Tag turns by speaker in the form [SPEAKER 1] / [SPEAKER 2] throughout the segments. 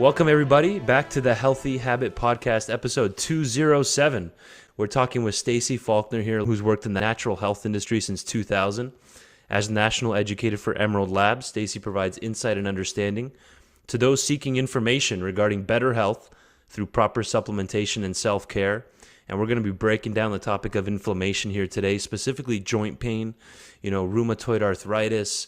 [SPEAKER 1] Welcome, everybody, back to the Healthy Habit Podcast, episode 207. We're talking with Stacy Faulkner here, who's worked in the natural health industry since 2000. As National Educator for Emerald Labs, Stacy provides insight and understanding to those seeking information regarding better health through proper supplementation and self-care. And we're going to be breaking down the topic of inflammation here today, specifically joint pain, rheumatoid arthritis,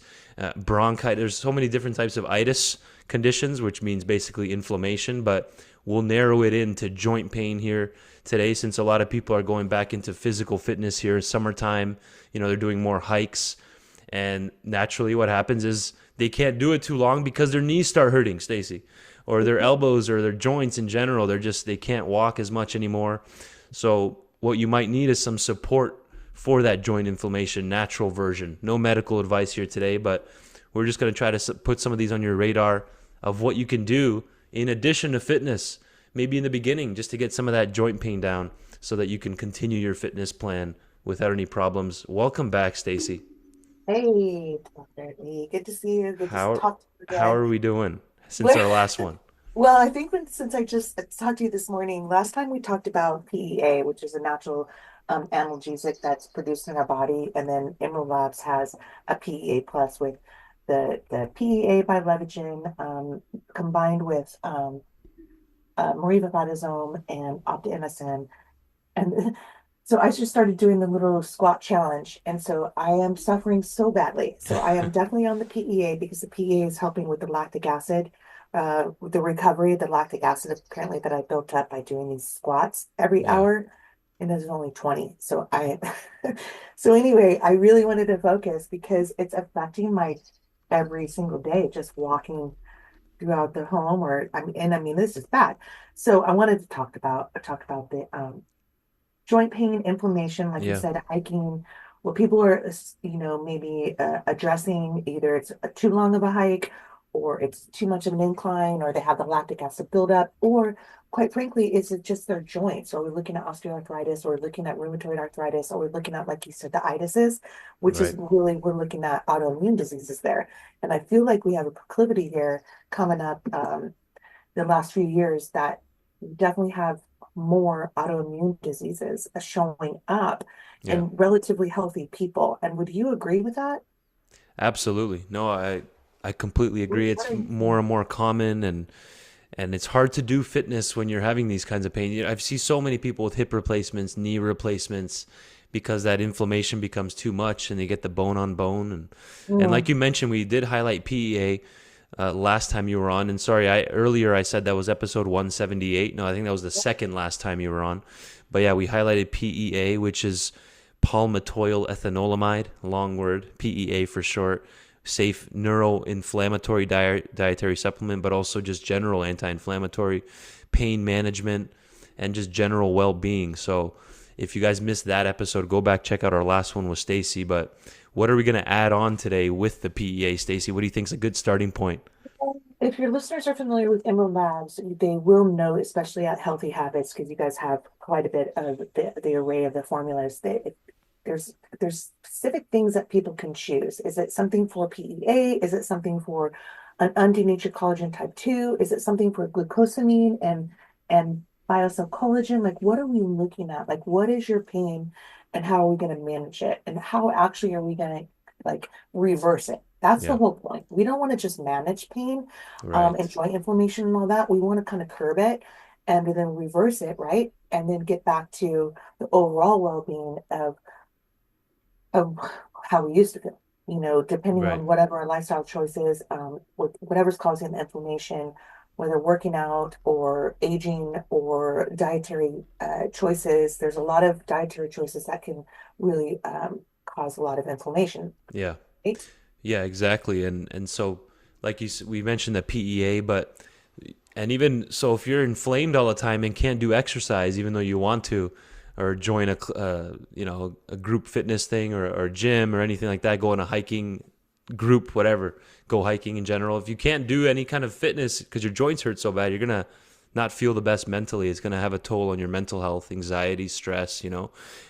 [SPEAKER 1] bronchitis. There's so many different types of itis conditions, which means basically inflammation, but we'll narrow it into joint pain here today since a lot of people are going back into physical fitness here. Summertime, they're doing more hikes, and naturally what happens is they can't do it too long because their knees start hurting, Stacy, or their elbows or their joints in general. They can't walk as much anymore. So what you might need is some support for that joint inflammation, natural version. No medical advice here today, but we're just going to try to put some of these on your radar of what you can do in addition to fitness, maybe in the beginning, just to get some of that joint pain down so that you can continue your fitness plan without any problems. Welcome back, Stacy.
[SPEAKER 2] Hey, Dr. E. Good to see you. Good to
[SPEAKER 1] How
[SPEAKER 2] talk to you
[SPEAKER 1] how
[SPEAKER 2] again.
[SPEAKER 1] are we doing since our last one?
[SPEAKER 2] Well, I think since I just talked to you this morning, last time we talked about PEA, which is a natural analgesic that's produced in our body, and then Emerald Labs has a PEA plus with the PEA by Levagen combined with Meriva and Optimizin. And so I just started doing the little squat challenge. And so I am suffering so badly. So I am definitely on the PEA because the PEA is helping with the lactic acid, with the recovery of the lactic acid apparently that I built up by doing these squats every
[SPEAKER 1] Yeah.
[SPEAKER 2] hour. And there's only 20. So so anyway, I really wanted to focus because it's affecting my every single day, just walking throughout the home I mean this is bad. So I wanted to talk about the joint pain, inflammation, like you
[SPEAKER 1] Yeah.
[SPEAKER 2] said, hiking, where people are, maybe addressing either it's too long of a hike or it's too much of an incline or they have the lactic acid buildup, or quite frankly, is it just their joints? Or we're looking at osteoarthritis or we're looking at rheumatoid arthritis or we're looking at, like you said, the itises, which is
[SPEAKER 1] Right.
[SPEAKER 2] really, we're looking at autoimmune diseases there. And I feel like we have a proclivity here coming up the last few years that we definitely have more autoimmune diseases showing up
[SPEAKER 1] Yeah.
[SPEAKER 2] in relatively healthy people. And would you agree with that?
[SPEAKER 1] Absolutely. No, I completely agree.
[SPEAKER 2] What
[SPEAKER 1] It's
[SPEAKER 2] are you
[SPEAKER 1] more
[SPEAKER 2] seeing?
[SPEAKER 1] and more common, and it's hard to do fitness when you're having these kinds of pain. I've seen so many people with hip replacements, knee replacements, because that inflammation becomes too much, and they get the bone on bone. And like
[SPEAKER 2] Mm,
[SPEAKER 1] you mentioned, we did highlight PEA last time you were on. And sorry, I said that was episode 178. No, I think that was the second last time you were on. But yeah, we highlighted PEA, which is palmitoyl ethanolamide, long word, PEA for short. Safe neuroinflammatory dietary supplement, but also just general anti-inflammatory, pain management, and just general well-being. So if you guys missed that episode, go back, check out our last one with Stacy. But what are we going to add on today with the PEA, Stacy? What do you think is a good starting point?
[SPEAKER 2] If your listeners are familiar with Emerald Labs, they will know, especially at Healthy Habits, because you guys have quite a bit of the array of the formulas. There's there's specific things that people can choose. Is it something for PEA? Is it something for an undenatured collagen type 2? Is it something for glucosamine and biocell collagen? Like, what are we looking at? Like, what is your pain and how are we going to manage it? And how actually are we going to like reverse it? That's the
[SPEAKER 1] Yeah,
[SPEAKER 2] whole point. We don't want to just manage pain, and
[SPEAKER 1] right.
[SPEAKER 2] joint inflammation and all that. We want to kind of curb it and then reverse it, right? And then get back to the overall well-being of how we used to feel, depending
[SPEAKER 1] Right.
[SPEAKER 2] on whatever our lifestyle choices, with whatever's causing the inflammation, whether working out or aging or dietary choices. There's a lot of dietary choices that can really cause a lot of inflammation,
[SPEAKER 1] Yeah.
[SPEAKER 2] right?
[SPEAKER 1] Yeah, exactly. And so like we mentioned the PEA, but and even so if you're inflamed all the time and can't do exercise even though you want to, or join a group fitness thing, or gym or anything like that, go on a hiking group, whatever, go hiking in general. If you can't do any kind of fitness because your joints hurt so bad, you're gonna not feel the best mentally. It's gonna have a toll on your mental health, anxiety, stress.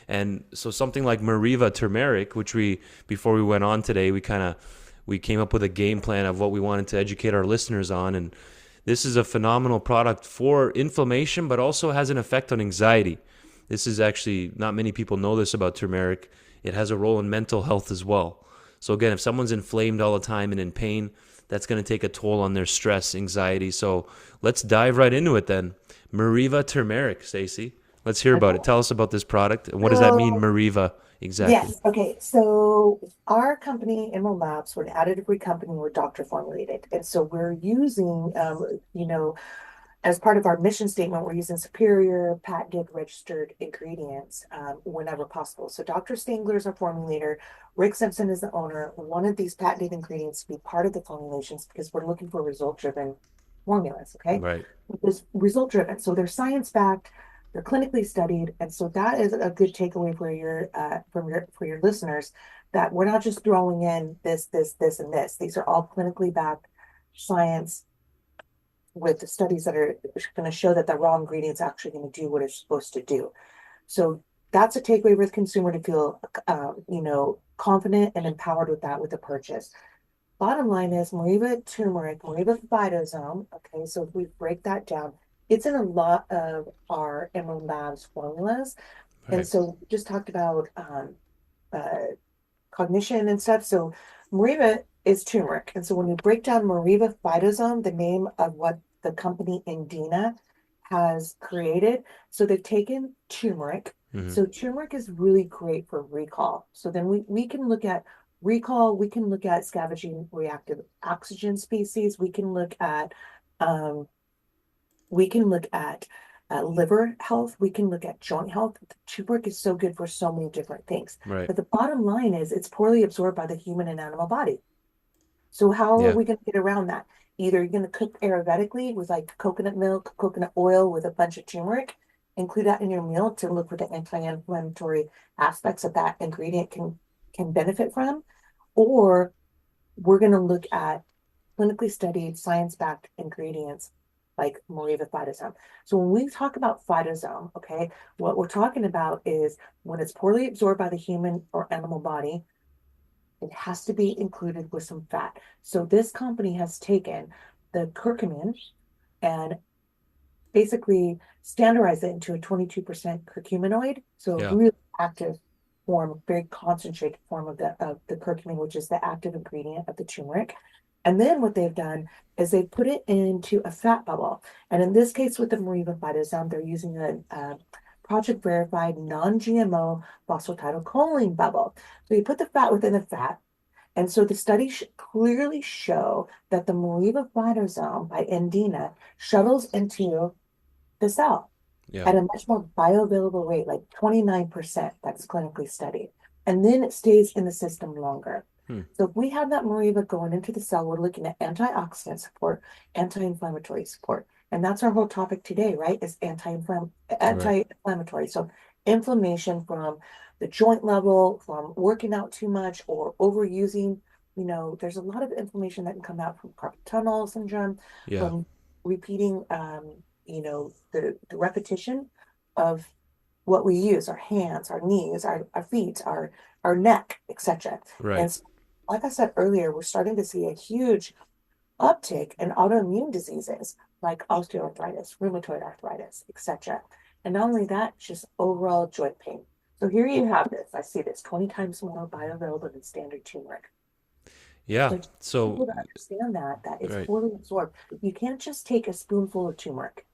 [SPEAKER 1] And so something like Meriva Turmeric, which we before we went on today, we came up with a game plan of what we wanted to educate our listeners on, and This is a phenomenal product for inflammation, but also has an effect on anxiety. This is actually, not many people know this about turmeric. It has a role in mental health as well. So again, if someone's inflamed all the time and in pain, that's going to take a toll on their stress, anxiety. So let's dive right into it then. Meriva turmeric, Stacy. Let's hear about it.
[SPEAKER 2] Okay.
[SPEAKER 1] Tell us about this product and what does that mean,
[SPEAKER 2] So
[SPEAKER 1] Meriva, exactly?
[SPEAKER 2] yes, okay. So our company, Emerald Labs, we're an additive-free company. We're doctor formulated, and so we're using, as part of our mission statement, we're using superior patented registered ingredients whenever possible. So Dr. Stangler is our formulator. Rick Simpson is the owner. We wanted these patented ingredients to be part of the formulations because we're looking for result-driven formulas. Okay,
[SPEAKER 1] Right,
[SPEAKER 2] this result-driven. So they're science-backed. They're clinically studied, and so that is a good takeaway for your for your listeners that we're not just throwing in this, and this. These are all clinically backed science with the studies that are going to show that the raw ingredients actually going to do what it's supposed to do. So that's a takeaway for the consumer to feel, confident and empowered with that with the purchase. Bottom line is Meriva turmeric, Meriva phytosome. Okay, so if we break that down, it's in a lot of our Emerald Labs formulas. And
[SPEAKER 1] right.
[SPEAKER 2] so we just talked about uh, cognition and stuff. So Meriva is turmeric. And so when you break down Meriva phytosome, the name of what the company Indina has created, so they've taken turmeric.
[SPEAKER 1] Hmm.
[SPEAKER 2] So turmeric is really great for recall. So then we can look at recall, we can look at scavenging reactive oxygen species, um, we can look at liver health. We can look at joint health. Turmeric is so good for so many different things.
[SPEAKER 1] Right.
[SPEAKER 2] But the bottom line is it's poorly absorbed by the human and animal body. So how are
[SPEAKER 1] Yeah.
[SPEAKER 2] we going to get around that? Either you're going to cook Ayurvedically with like coconut milk, coconut oil with a bunch of turmeric, include that in your meal to look for the anti-inflammatory aspects that that ingredient can benefit from, or we're going to look at clinically studied, science-backed ingredients like Meriva phytosome. So when we talk about phytosome, okay, what we're talking about is when it's poorly absorbed by the human or animal body, it has to be included with some fat. So this company has taken the curcumin and basically standardized it into a 22% curcuminoid. So a
[SPEAKER 1] Yeah.
[SPEAKER 2] really active form, very concentrated form of the curcumin, which is the active ingredient of the turmeric. And then what they've done is they put it into a fat bubble. And in this case, with the Meriva phytosome, they're using a project verified non-GMO phosphatidylcholine bubble. So you put the fat within the fat. And so the studies clearly show that the Meriva phytosome by Indina shuttles into the cell
[SPEAKER 1] Yeah.
[SPEAKER 2] at a much more bioavailable rate, like 29%, that's clinically studied. And then it stays in the system longer.
[SPEAKER 1] Hmm.
[SPEAKER 2] So if we have that Meriva going into the cell, we're looking at antioxidant support, anti-inflammatory support. And that's our whole topic today, right? Is
[SPEAKER 1] Right.
[SPEAKER 2] anti-inflammatory. So inflammation from the joint level, from working out too much or overusing, there's a lot of inflammation that can come out from carpal tunnel syndrome,
[SPEAKER 1] Yeah.
[SPEAKER 2] from repeating the repetition of what we use, our hands, our knees, our feet, our neck, etc.
[SPEAKER 1] Right.
[SPEAKER 2] And so, like I said earlier, we're starting to see a huge uptick in autoimmune diseases like osteoarthritis, rheumatoid arthritis, etc. And not only that, just overall joint pain. So here you have this. I see this 20 times more bioavailable than standard turmeric.
[SPEAKER 1] Yeah.
[SPEAKER 2] So
[SPEAKER 1] So,
[SPEAKER 2] people to understand that it's
[SPEAKER 1] right.
[SPEAKER 2] poorly absorbed. You can't just take a spoonful of turmeric.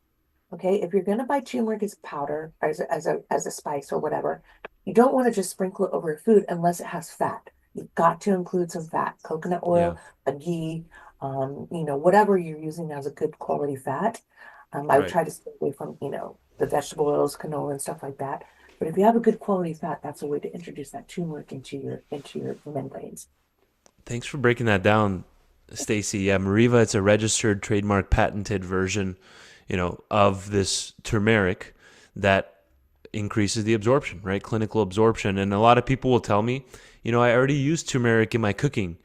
[SPEAKER 2] Okay, if you're gonna buy turmeric as powder, as a spice or whatever, you don't want to just sprinkle it over food unless it has fat. You've got to include some fat, coconut
[SPEAKER 1] Yeah.
[SPEAKER 2] oil, a ghee, whatever you're using as a good quality fat. I would
[SPEAKER 1] Right.
[SPEAKER 2] try to stay away from, the vegetable oils, canola and stuff like that. But if you have a good quality fat, that's a way to introduce that turmeric into your membranes.
[SPEAKER 1] Thanks for breaking that down, Stacy. Yeah, Meriva, it's a registered trademark patented version, of this turmeric that increases the absorption, right? Clinical absorption. And a lot of people will tell me, I already use turmeric in my cooking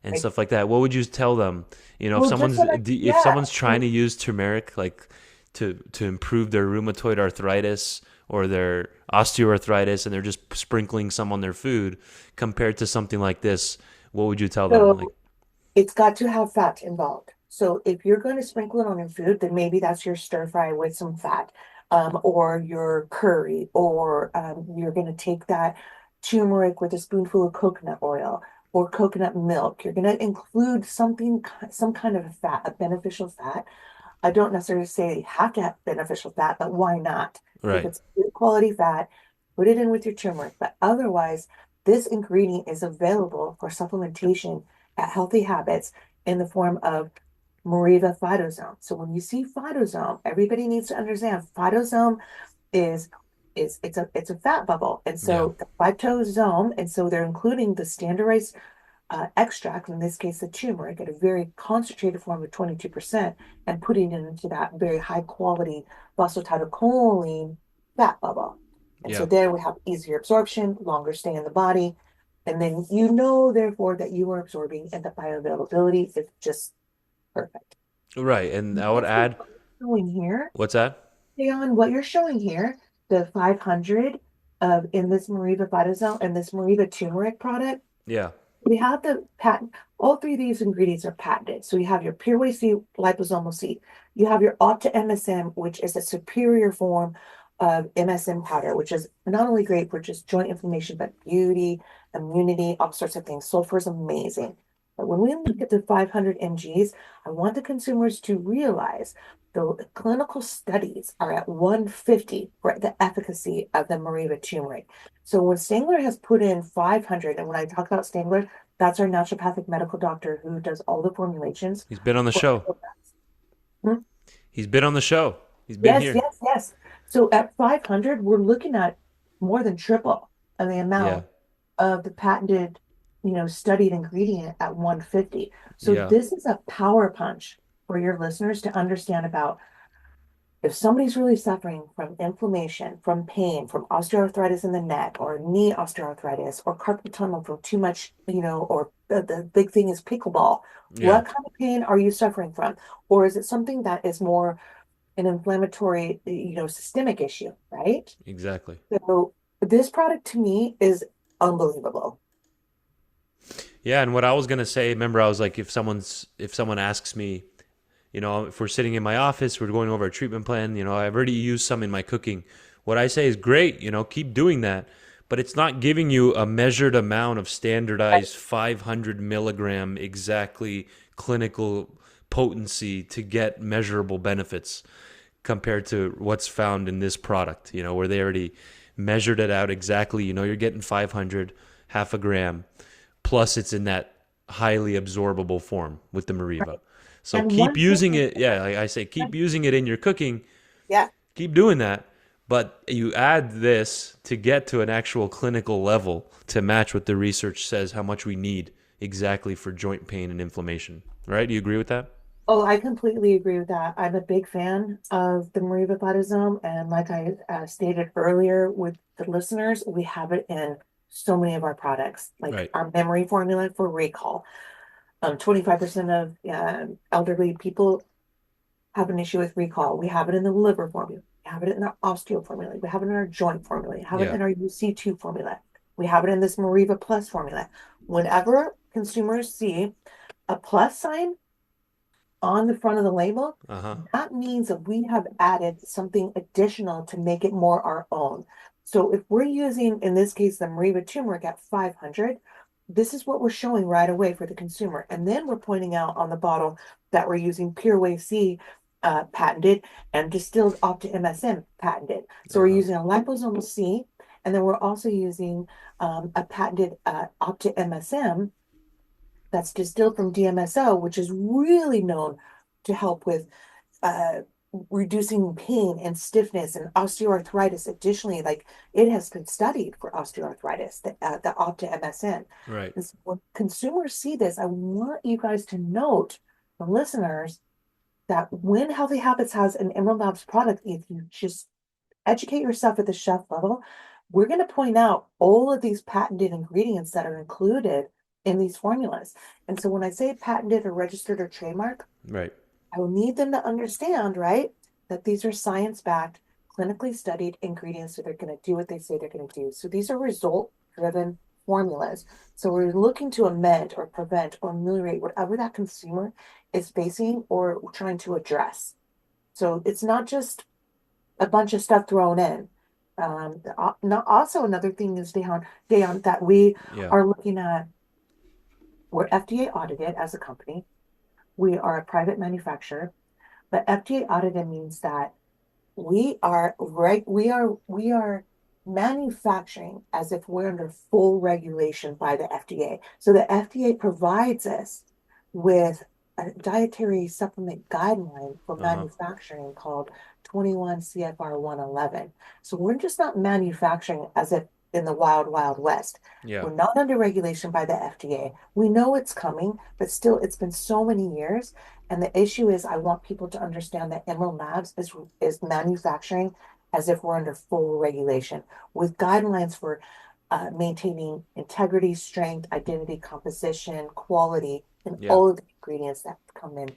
[SPEAKER 1] and
[SPEAKER 2] Right?
[SPEAKER 1] stuff like that. What would you tell them? If
[SPEAKER 2] Well, just
[SPEAKER 1] someone's
[SPEAKER 2] what I,
[SPEAKER 1] if
[SPEAKER 2] yeah.
[SPEAKER 1] someone's trying to use turmeric like to improve their rheumatoid arthritis or their osteoarthritis and they're just sprinkling some on their food compared to something like this, what would you tell them? Like,
[SPEAKER 2] So it's got to have fat involved. So if you're going to sprinkle it on your food, then maybe that's your stir fry with some fat, or your curry, or you're going to take that turmeric with a spoonful of coconut oil or coconut milk. You're going to include something, some kind of a fat, a beneficial fat. I don't necessarily say you have to have beneficial fat, but why not? If
[SPEAKER 1] Right.
[SPEAKER 2] it's good quality fat, put it in with your turmeric. But otherwise, this ingredient is available for supplementation at Healthy Habits in the form of Meriva phytosome. So when you see phytosome, everybody needs to understand phytosome is it's a fat bubble. And
[SPEAKER 1] Yeah.
[SPEAKER 2] so the phytosome, and so they're including the standardized extract, in this case the turmeric, at a very concentrated form of 22%, and putting it into that very high quality phosphatidylcholine fat bubble. And so
[SPEAKER 1] Yeah.
[SPEAKER 2] there we have easier absorption, longer stay in the body. And then you know, therefore, that you are absorbing and the bioavailability is just perfect.
[SPEAKER 1] Right. And I would
[SPEAKER 2] Also,
[SPEAKER 1] add,
[SPEAKER 2] what you're showing here,
[SPEAKER 1] what's that?
[SPEAKER 2] Leon, what you're showing here, the 500 of in this Meriva Vitazone and this Meriva turmeric product,
[SPEAKER 1] Yeah.
[SPEAKER 2] we have the patent. All three of these ingredients are patented. So you have your pure whey C, liposomal C. You have your Opta MSM, which is a superior form of MSM powder, which is not only great for just joint inflammation, but beauty, immunity, all sorts of things. Sulfur is amazing. But when we look at the 500 mgs, I want the consumers to realize the clinical studies are at 150 for the efficacy of the Meriva turmeric. So when Stangler has put in 500, and when I talk about Stangler, that's our naturopathic medical doctor who does all the formulations
[SPEAKER 1] He's been on the
[SPEAKER 2] for
[SPEAKER 1] show.
[SPEAKER 2] Hmm?
[SPEAKER 1] He's been on the show. He's been
[SPEAKER 2] Yes,
[SPEAKER 1] here.
[SPEAKER 2] yes, yes. So at 500, we're looking at more than triple of the
[SPEAKER 1] Yeah.
[SPEAKER 2] amount of the patented, studied ingredient at 150. So
[SPEAKER 1] Yeah.
[SPEAKER 2] this is a power punch for your listeners to understand about if somebody's really suffering from inflammation, from pain, from osteoarthritis in the neck, or knee osteoarthritis, or carpal tunnel from too much, or the big thing is pickleball,
[SPEAKER 1] Yeah.
[SPEAKER 2] what kind of pain are you suffering from? Or is it something that is more an inflammatory, systemic issue, right?
[SPEAKER 1] Exactly.
[SPEAKER 2] So this product to me is unbelievable.
[SPEAKER 1] Yeah, and what I was gonna say, remember, I was like, if someone asks me, if we're sitting in my office, we're going over a treatment plan, I've already used some in my cooking. What I say is great, keep doing that, but it's not giving you a measured amount of
[SPEAKER 2] Right.
[SPEAKER 1] standardized 500 milligram exactly clinical potency to get measurable benefits compared to what's found in this product, where they already measured it out exactly. You're getting 500, half a gram, plus it's in that highly absorbable form with the Meriva. So
[SPEAKER 2] And
[SPEAKER 1] keep
[SPEAKER 2] one thing,
[SPEAKER 1] using it. Yeah, like I say, keep using it in your cooking.
[SPEAKER 2] yeah.
[SPEAKER 1] Keep doing that. But you add this to get to an actual clinical level to match what the research says how much we need exactly for joint pain and inflammation. Right? Do you agree with that?
[SPEAKER 2] Oh, I completely agree with that. I'm a big fan of the Meriva Vitazome, and like I stated earlier with the listeners, we have it in so many of our products, like
[SPEAKER 1] Right.
[SPEAKER 2] our memory formula for recall. 25% of elderly people have an issue with recall. We have it in the liver formula. We have it in our osteo formula. We have it in our joint formula. We have it
[SPEAKER 1] Yeah.
[SPEAKER 2] in our UC2 formula. We have it in this Meriva Plus formula. Whenever consumers see a plus sign on the front of the label,
[SPEAKER 1] Uh huh.
[SPEAKER 2] that means that we have added something additional to make it more our own. So if we're using, in this case, the Meriva turmeric at 500, this is what we're showing right away for the consumer. And then we're pointing out on the bottle that we're using Pure Wave C patented and distilled Opta MSM patented. So
[SPEAKER 1] Uh
[SPEAKER 2] we're
[SPEAKER 1] huh.
[SPEAKER 2] using a liposomal C, and then we're also using a patented Opta MSM that's distilled from DMSO, which is really known to help with uh, reducing pain and stiffness and osteoarthritis. Additionally, like it has been studied for osteoarthritis, the Opta MSN.
[SPEAKER 1] Right.
[SPEAKER 2] And so when consumers see this, I want you guys to note, the listeners, that when Healthy Habits has an Emerald Labs product, if you just educate yourself at the chef level, we're going to point out all of these patented ingredients that are included in these formulas. And so when I say patented or registered or trademark,
[SPEAKER 1] Right.
[SPEAKER 2] I will need them to understand, right, that these are science-backed, clinically studied ingredients that are going to do what they say they're going to do. So these are result-driven formulas. So we're looking to amend or prevent or ameliorate whatever that consumer is facing or trying to address. So it's not just a bunch of stuff thrown in. Also another thing is, Deon, that we
[SPEAKER 1] Yeah.
[SPEAKER 2] are looking at, we're FDA audited as a company. We are a private manufacturer, but FDA audited means that we are manufacturing as if we're under full regulation by the FDA. So the FDA provides us with a dietary supplement guideline for
[SPEAKER 1] Uh-huh.
[SPEAKER 2] manufacturing called 21 CFR 111. So we're just not manufacturing as if in the wild, wild west.
[SPEAKER 1] Yeah.
[SPEAKER 2] We're not under regulation by the FDA. We know it's coming, but still, it's been so many years. And the issue is, I want people to understand that Emerald Labs is manufacturing as if we're under full regulation with guidelines for maintaining integrity, strength, identity, composition, quality, and
[SPEAKER 1] Yeah.
[SPEAKER 2] all of the ingredients that come in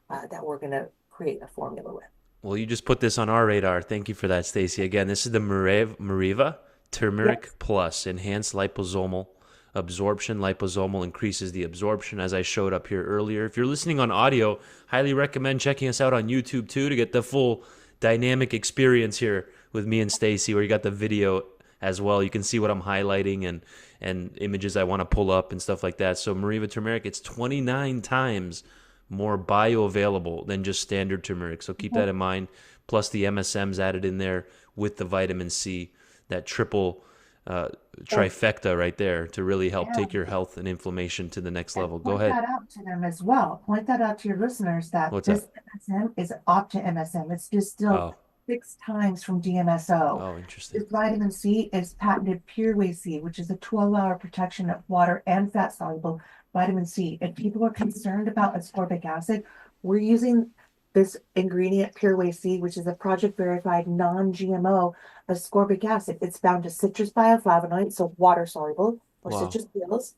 [SPEAKER 2] that we're going to create a formula with.
[SPEAKER 1] Well, you just put this on our radar. Thank you for that, Stacy. Again, this is the Meriva Turmeric
[SPEAKER 2] Yes.
[SPEAKER 1] Plus Enhanced Liposomal Absorption. Liposomal increases the absorption, as I showed up here earlier. If you're listening on audio, highly recommend checking us out on YouTube too to get the full dynamic experience here with me and Stacy, where you got the video as well. You can see what I'm highlighting and images I want to pull up and stuff like that. So Meriva Turmeric, it's 29 times more bioavailable than just standard turmeric. So keep that in mind. Plus the MSMs added in there with the vitamin C, that triple
[SPEAKER 2] And,
[SPEAKER 1] trifecta right there to really help take
[SPEAKER 2] and,
[SPEAKER 1] your health and inflammation to the next
[SPEAKER 2] and
[SPEAKER 1] level. Go
[SPEAKER 2] point
[SPEAKER 1] ahead.
[SPEAKER 2] that out to them as well. Point that out to your listeners that
[SPEAKER 1] What's that?
[SPEAKER 2] this MSM is Opta MSM. It's distilled
[SPEAKER 1] Oh,
[SPEAKER 2] 6 times from DMSO.
[SPEAKER 1] oh, interesting.
[SPEAKER 2] This vitamin C is patented Pure Whey C, which is a 12-hour protection of water and fat soluble vitamin C. If people are concerned about ascorbic acid, we're using this ingredient, Pure Whey C, which is a project verified non-GMO ascorbic acid. It's bound to citrus bioflavonoids, so water soluble, or
[SPEAKER 1] Wow.
[SPEAKER 2] citrus oils,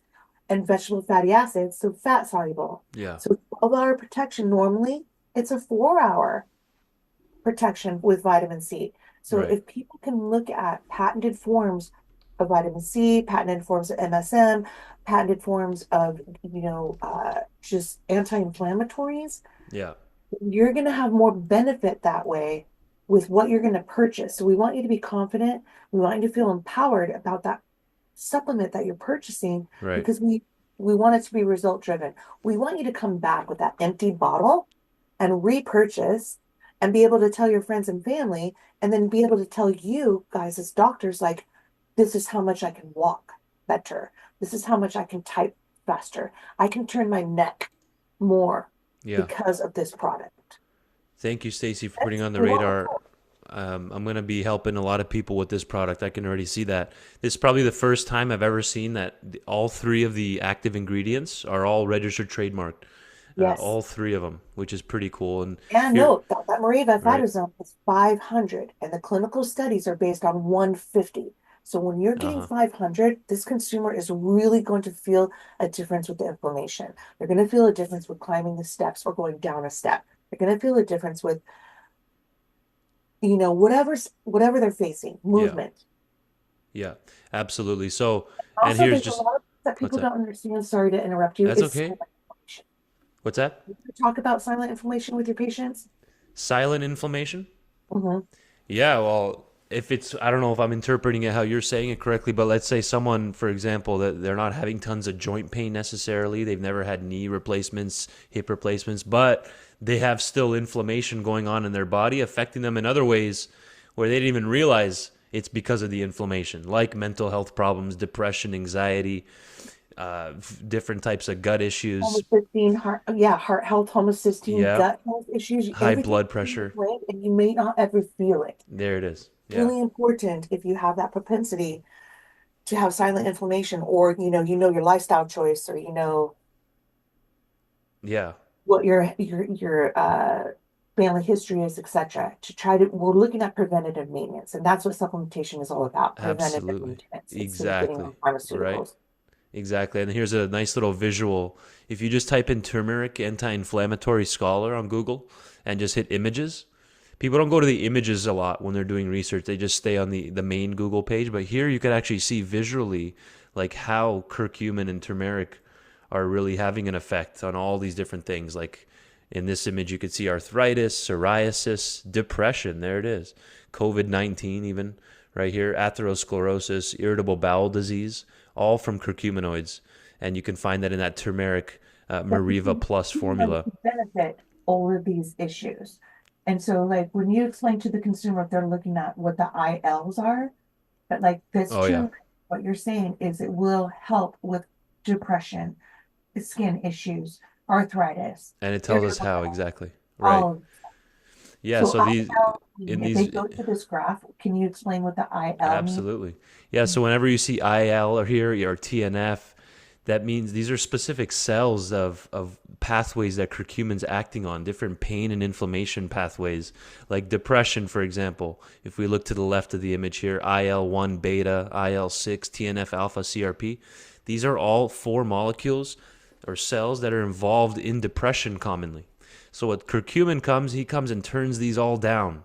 [SPEAKER 2] and vegetable fatty acids, so fat soluble.
[SPEAKER 1] Yeah.
[SPEAKER 2] So 12-hour protection, normally it's a 4-hour protection with vitamin C. So
[SPEAKER 1] Right.
[SPEAKER 2] if people can look at patented forms of vitamin C, patented forms of MSM, patented forms of, just anti-inflammatories,
[SPEAKER 1] Yeah.
[SPEAKER 2] you're going to have more benefit that way with what you're going to purchase. So we want you to be confident. We want you to feel empowered about that supplement that you're purchasing
[SPEAKER 1] Right.
[SPEAKER 2] because we want it to be result driven. We want you to come back with that empty bottle and repurchase and be able to tell your friends and family and then be able to tell you guys as doctors, like, this is how much I can walk better. This is how much I can type faster. I can turn my neck more
[SPEAKER 1] Yeah.
[SPEAKER 2] because of this product.
[SPEAKER 1] Thank you, Stacy, for putting
[SPEAKER 2] That's
[SPEAKER 1] on the
[SPEAKER 2] you're
[SPEAKER 1] radar.
[SPEAKER 2] welcome.
[SPEAKER 1] I'm going to be helping a lot of people with this product. I can already see that. This is probably the first time I've ever seen that all three of the active ingredients are all registered trademarked.
[SPEAKER 2] Yes.
[SPEAKER 1] All three of them, which is pretty cool. And
[SPEAKER 2] And
[SPEAKER 1] here,
[SPEAKER 2] note that Meriva
[SPEAKER 1] right?
[SPEAKER 2] Phytosome is 500 and the clinical studies are based on 150. So when you're
[SPEAKER 1] Uh
[SPEAKER 2] getting
[SPEAKER 1] huh.
[SPEAKER 2] 500, this consumer is really going to feel a difference with the inflammation. They're going to feel a difference with climbing the steps or going down a step. They're going to feel a difference with, whatever they're facing,
[SPEAKER 1] Yeah.
[SPEAKER 2] movement.
[SPEAKER 1] Yeah. Absolutely. So, and
[SPEAKER 2] Also,
[SPEAKER 1] here's
[SPEAKER 2] there's a
[SPEAKER 1] just
[SPEAKER 2] lot of that
[SPEAKER 1] what's
[SPEAKER 2] people
[SPEAKER 1] that?
[SPEAKER 2] don't understand. Sorry to interrupt you.
[SPEAKER 1] That's
[SPEAKER 2] Is
[SPEAKER 1] okay.
[SPEAKER 2] silent inflammation.
[SPEAKER 1] What's that?
[SPEAKER 2] You talk about silent inflammation with your patients?
[SPEAKER 1] Silent inflammation?
[SPEAKER 2] Hmm.
[SPEAKER 1] Yeah, well, if it's, I don't know if I'm interpreting it how you're saying it correctly, but let's say someone, for example, that they're not having tons of joint pain necessarily. They've never had knee replacements, hip replacements, but they have still inflammation going on in their body, affecting them in other ways where they didn't even realize it's because of the inflammation, like mental health problems, depression, anxiety, different types of gut issues.
[SPEAKER 2] Homocysteine, heart health, homocysteine,
[SPEAKER 1] Yeah,
[SPEAKER 2] gut health issues,
[SPEAKER 1] high
[SPEAKER 2] everything
[SPEAKER 1] blood
[SPEAKER 2] is
[SPEAKER 1] pressure.
[SPEAKER 2] inflamed, and you may not ever feel it.
[SPEAKER 1] There it is. Yeah,
[SPEAKER 2] Really important if you have that propensity to have silent inflammation, or your lifestyle choice, or
[SPEAKER 1] yeah,
[SPEAKER 2] what your family history is, etc. To try to, we're looking at preventative maintenance, and that's what supplementation is all about. Preventative
[SPEAKER 1] absolutely.
[SPEAKER 2] maintenance instead of getting on
[SPEAKER 1] Exactly. Right.
[SPEAKER 2] pharmaceuticals.
[SPEAKER 1] Exactly. And here's a nice little visual. If you just type in turmeric anti-inflammatory scholar on Google and just hit images, people don't go to the images a lot when they're doing research. They just stay on the main Google page. But here you can actually see visually like how curcumin and turmeric are really having an effect on all these different things. Like in this image, you could see arthritis, psoriasis, depression. There it is. COVID-19, even right here, atherosclerosis, irritable bowel disease, all from curcuminoids. And you can find that in that turmeric
[SPEAKER 2] But
[SPEAKER 1] Meriva Plus
[SPEAKER 2] like
[SPEAKER 1] formula.
[SPEAKER 2] to benefit all of these issues. And so like when you explain to the consumer if they're looking at what the ILs are, but like this
[SPEAKER 1] Oh, yeah.
[SPEAKER 2] turmeric, what you're saying is it will help with depression, skin issues, arthritis,
[SPEAKER 1] And it tells us
[SPEAKER 2] irritable
[SPEAKER 1] how
[SPEAKER 2] bowel,
[SPEAKER 1] exactly. Right.
[SPEAKER 2] all.
[SPEAKER 1] Yeah.
[SPEAKER 2] So
[SPEAKER 1] So these,
[SPEAKER 2] IL,
[SPEAKER 1] in
[SPEAKER 2] if they
[SPEAKER 1] these,
[SPEAKER 2] go to this graph, can you explain what the IL means?
[SPEAKER 1] absolutely. Yeah, so whenever you see IL or here or TNF, that means these are specific cells of pathways that curcumin's acting on, different pain and inflammation pathways, like depression, for example. If we look to the left of the image here, IL-1 beta, IL-6, TNF alpha, CRP, these are all four molecules or cells that are involved in depression commonly. So what curcumin comes, he comes and turns these all down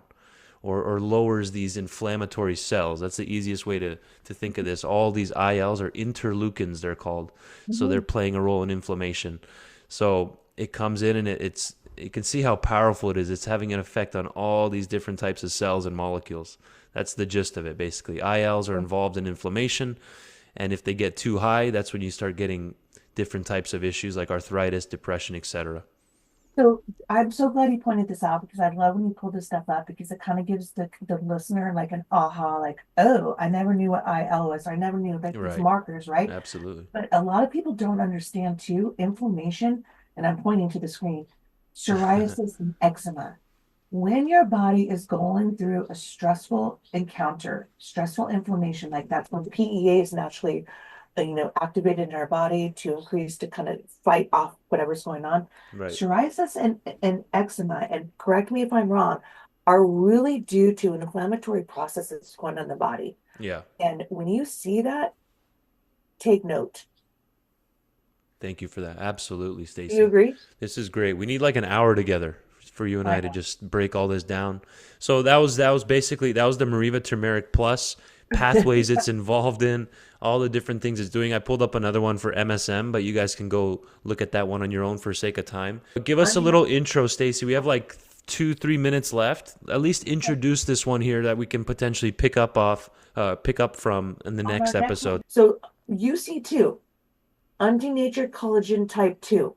[SPEAKER 1] or lowers these inflammatory cells. That's the easiest way to think of this. All these ILs are interleukins, they're called. So they're
[SPEAKER 2] Mhm.
[SPEAKER 1] playing a role in inflammation. So it comes in and it's you can see how powerful it is. It's having an effect on all these different types of cells and molecules. That's the gist of it, basically. ILs are involved in inflammation, and if they get too high, that's when you start getting different types of issues like arthritis, depression, etc.
[SPEAKER 2] So I'm so glad you pointed this out because I love when you pull this stuff up because it kind of gives the listener like an aha, like, oh, I never knew what IL was. I never knew like these
[SPEAKER 1] Right.
[SPEAKER 2] markers, right?
[SPEAKER 1] Absolutely.
[SPEAKER 2] But a lot of people don't understand too, inflammation, and I'm pointing to the screen, psoriasis and eczema. When your body is going through a stressful encounter, stressful inflammation, like that's when PEA is naturally, activated in our body to increase to kind of fight off whatever's going on.
[SPEAKER 1] Right.
[SPEAKER 2] Psoriasis and eczema, and correct me if I'm wrong, are really due to an inflammatory process that's going on in the body.
[SPEAKER 1] Yeah.
[SPEAKER 2] And when you see that, take note.
[SPEAKER 1] Thank you for that. Absolutely,
[SPEAKER 2] Do you
[SPEAKER 1] Stacy.
[SPEAKER 2] agree?
[SPEAKER 1] This is great. We need like an hour together for you and
[SPEAKER 2] I
[SPEAKER 1] I to
[SPEAKER 2] know.
[SPEAKER 1] just break all this down. So that was basically that was the Meriva Turmeric Plus pathways it's involved in, all the different things it's doing. I pulled up another one for MSM, but you guys can go look at that one on your own for sake of time. But give us a
[SPEAKER 2] I'm
[SPEAKER 1] little intro, Stacy. We have like 2-3 minutes left. At least introduce this one here that we can potentially pick up from in the
[SPEAKER 2] on our
[SPEAKER 1] next
[SPEAKER 2] next one.
[SPEAKER 1] episode.
[SPEAKER 2] So UC2, undenatured collagen type 2.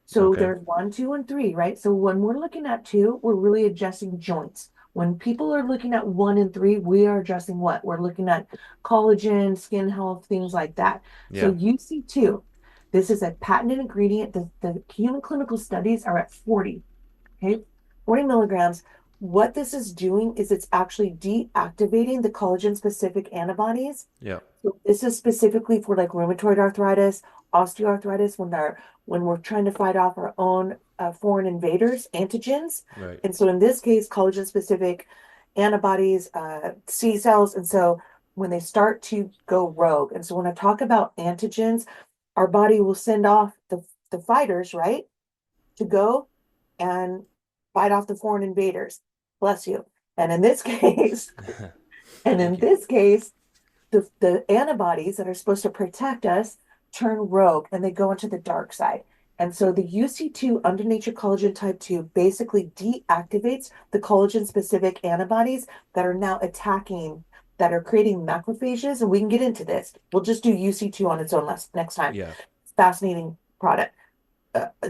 [SPEAKER 2] So
[SPEAKER 1] Okay.
[SPEAKER 2] there's one, two, and three, right? So when we're looking at two, we're really adjusting joints. When people are looking at one and three, we are addressing what? We're looking at collagen, skin health, things like that. So
[SPEAKER 1] Yeah.
[SPEAKER 2] UC2, this is a patented ingredient. The human clinical studies are at 40. Okay, 40 milligrams. What this is doing is it's actually deactivating the collagen specific antibodies.
[SPEAKER 1] Yeah.
[SPEAKER 2] So this is specifically for like rheumatoid arthritis, osteoarthritis, when we're trying to fight off our own foreign invaders, antigens.
[SPEAKER 1] Right.
[SPEAKER 2] And so in this case, collagen specific antibodies, C cells. And so when they start to go rogue, and so when I talk about antigens, our body will send off the fighters, right, to go and fight off the foreign invaders. Bless you. And in this case, and
[SPEAKER 1] Thank
[SPEAKER 2] in
[SPEAKER 1] you.
[SPEAKER 2] this case, the antibodies that are supposed to protect us turn rogue and they go into the dark side. And so the UC2 under nature collagen type 2 basically deactivates the collagen specific antibodies that are now attacking, that are creating macrophages. And we can get into this. We'll just do UC2 on its own next time.
[SPEAKER 1] Yeah.
[SPEAKER 2] It's a fascinating product.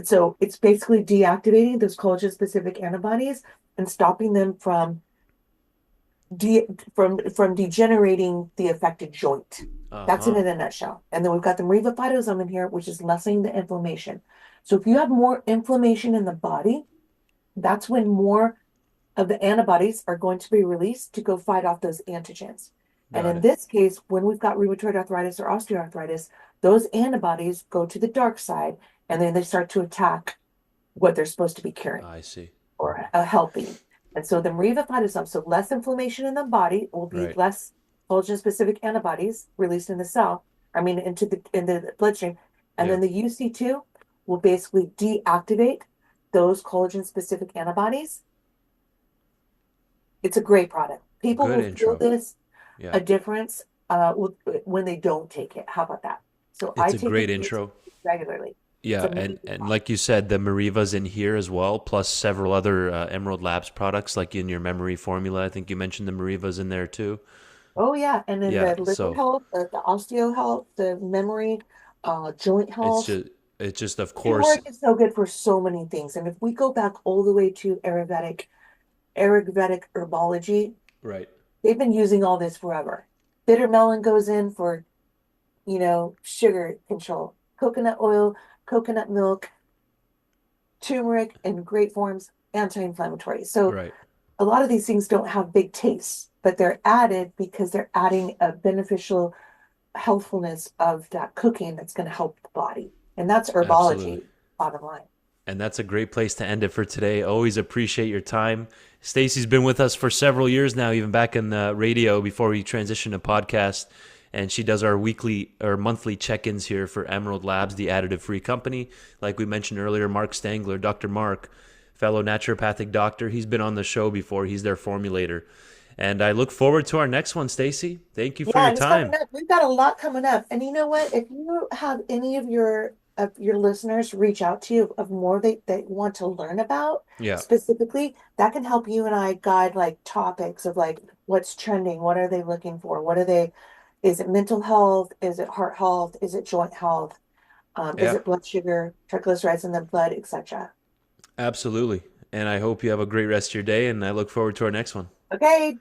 [SPEAKER 2] So it's basically deactivating those collagen specific antibodies and stopping them de from degenerating the affected joint. That's it
[SPEAKER 1] Uh-huh.
[SPEAKER 2] in a nutshell. And then we've got the Meriva phytosome in here, which is lessening the inflammation. So if you have more inflammation in the body, that's when more of the antibodies are going to be released to go fight off those antigens. And
[SPEAKER 1] Got
[SPEAKER 2] in
[SPEAKER 1] it.
[SPEAKER 2] this case, when we've got rheumatoid arthritis or osteoarthritis, those antibodies go to the dark side and then they start to attack what they're supposed to be curing
[SPEAKER 1] I see.
[SPEAKER 2] or helping. And so the Meriva phytosome, so less inflammation in the body will be
[SPEAKER 1] Right.
[SPEAKER 2] less collagen specific antibodies released in the cell, I mean into the bloodstream. And
[SPEAKER 1] Yeah.
[SPEAKER 2] then the UC2 will basically deactivate those collagen specific antibodies. It's a great product. People
[SPEAKER 1] Good
[SPEAKER 2] will feel
[SPEAKER 1] intro.
[SPEAKER 2] this
[SPEAKER 1] Yeah.
[SPEAKER 2] a difference when they don't take it. How about that? So I
[SPEAKER 1] It's a
[SPEAKER 2] take it
[SPEAKER 1] great
[SPEAKER 2] these
[SPEAKER 1] intro.
[SPEAKER 2] regularly. It's
[SPEAKER 1] Yeah, and
[SPEAKER 2] amazing.
[SPEAKER 1] and like you said, the Meriva's in here as well, plus several other Emerald Labs products, like in your memory formula. I think you mentioned the Meriva's in there too.
[SPEAKER 2] Oh yeah, and then
[SPEAKER 1] Yeah,
[SPEAKER 2] the liver
[SPEAKER 1] so
[SPEAKER 2] health, the osteo health, the memory, joint
[SPEAKER 1] it's
[SPEAKER 2] health.
[SPEAKER 1] just it's just of course,
[SPEAKER 2] Turmeric is so good for so many things. And if we go back all the way to Ayurvedic herbology,
[SPEAKER 1] right.
[SPEAKER 2] they've been using all this forever. Bitter melon goes in for, sugar control. Coconut oil, coconut milk, turmeric in great forms, anti-inflammatory. So
[SPEAKER 1] Right.
[SPEAKER 2] a lot of these things don't have big tastes, but they're added because they're adding a beneficial healthfulness of that cooking that's going to help the body. And that's
[SPEAKER 1] Absolutely.
[SPEAKER 2] herbology, bottom line.
[SPEAKER 1] And that's a great place to end it for today. Always appreciate your time. Stacy's been with us for several years now, even back in the radio before we transitioned to podcast. And she does our weekly or monthly check-ins here for Emerald Labs, the additive-free company. Like we mentioned earlier, Mark Stangler, Dr. Mark, fellow naturopathic doctor. He's been on the show before. He's their formulator. And I look forward to our next one, Stacy. Thank you for
[SPEAKER 2] Yeah,
[SPEAKER 1] your
[SPEAKER 2] and it's coming
[SPEAKER 1] time.
[SPEAKER 2] up. We've got a lot coming up. And you know what? If you have any of your listeners reach out to you of more they want to learn about
[SPEAKER 1] Yeah,
[SPEAKER 2] specifically, that can help you and I guide like topics of like what's trending, what are they looking for, what are they, is it mental health, is it heart health, is it joint health, is
[SPEAKER 1] yeah,
[SPEAKER 2] it blood sugar, triglycerides in the blood, etc.
[SPEAKER 1] absolutely. And I hope you have a great rest of your day, and I look forward to our next one.
[SPEAKER 2] Okay.